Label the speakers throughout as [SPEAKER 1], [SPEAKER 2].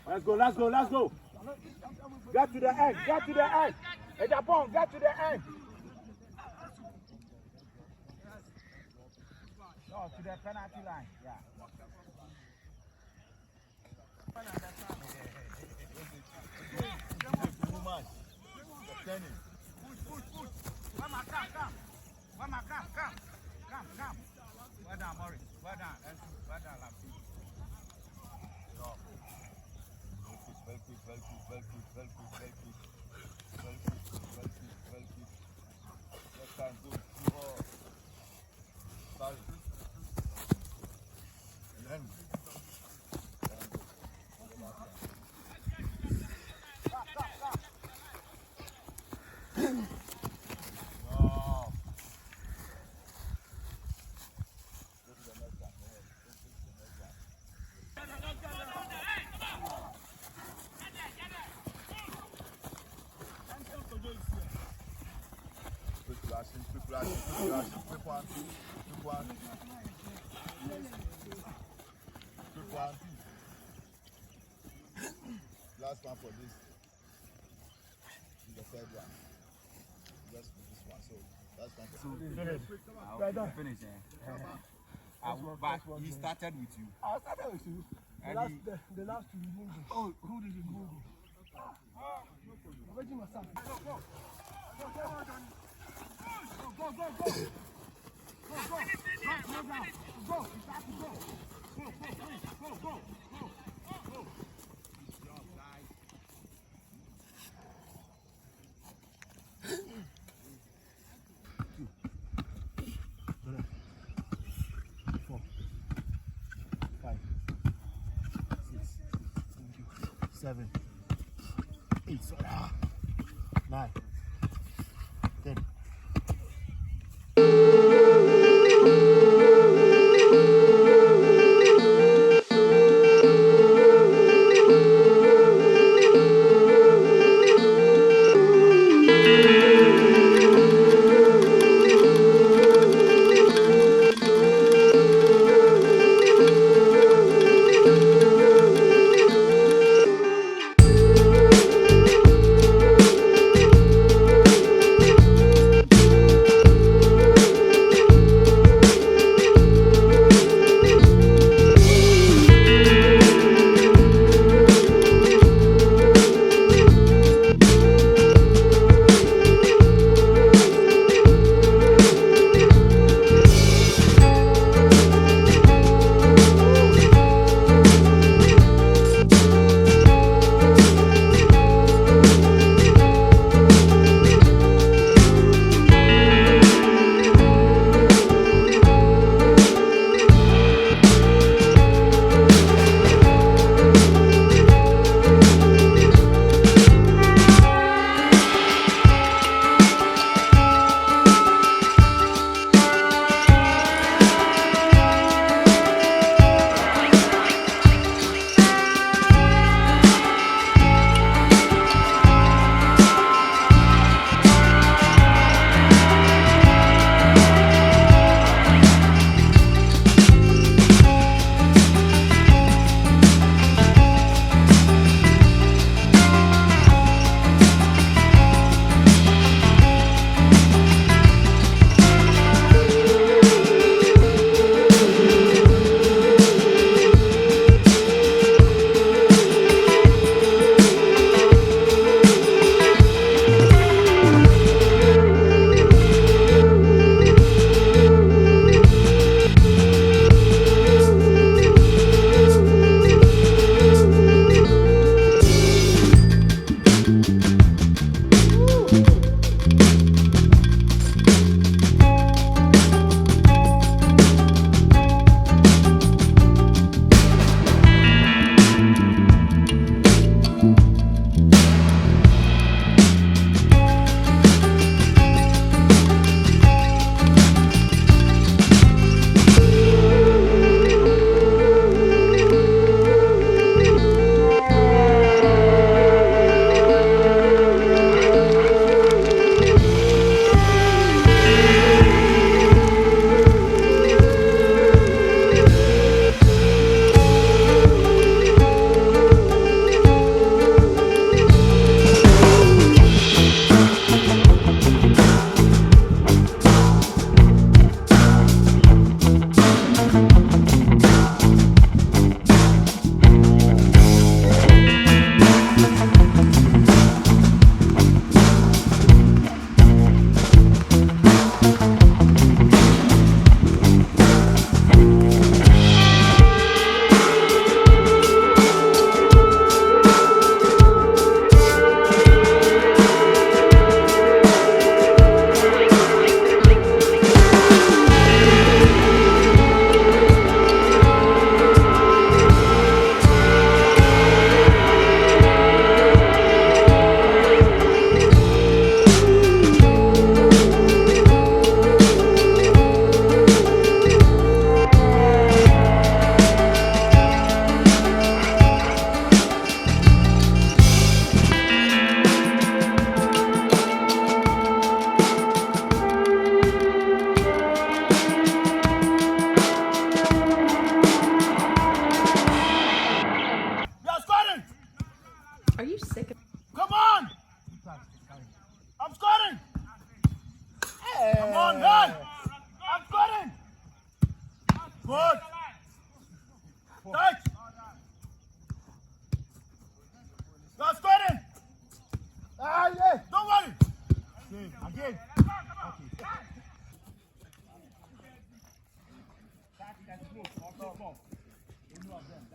[SPEAKER 1] Let's go, let's go, let's go. Get to the end, get to the end. Hey, Japon, get to the end. No, to the penalty line, yeah. Push. Wama, come. Wama, come. Well done, Morris. Well done. Well done, Lapsi. Very quick. Let's time, good. Sorry. Quick one. Last one for this. The third one. Just this one. So last one for
[SPEAKER 2] Finish. But he started with you.
[SPEAKER 3] I started with you. The last two removed. Oh, who did you move? Waiting myself. Go.
[SPEAKER 1] Seven, 8, 9, 10.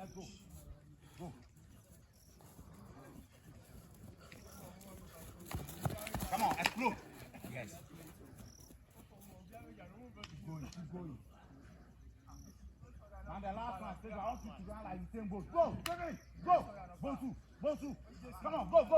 [SPEAKER 1] Let's go. Go. Come on, explode. Yes. Keep going. And the last one, I want you to run like the same boat. Go, go, Bonsu. Come on, go.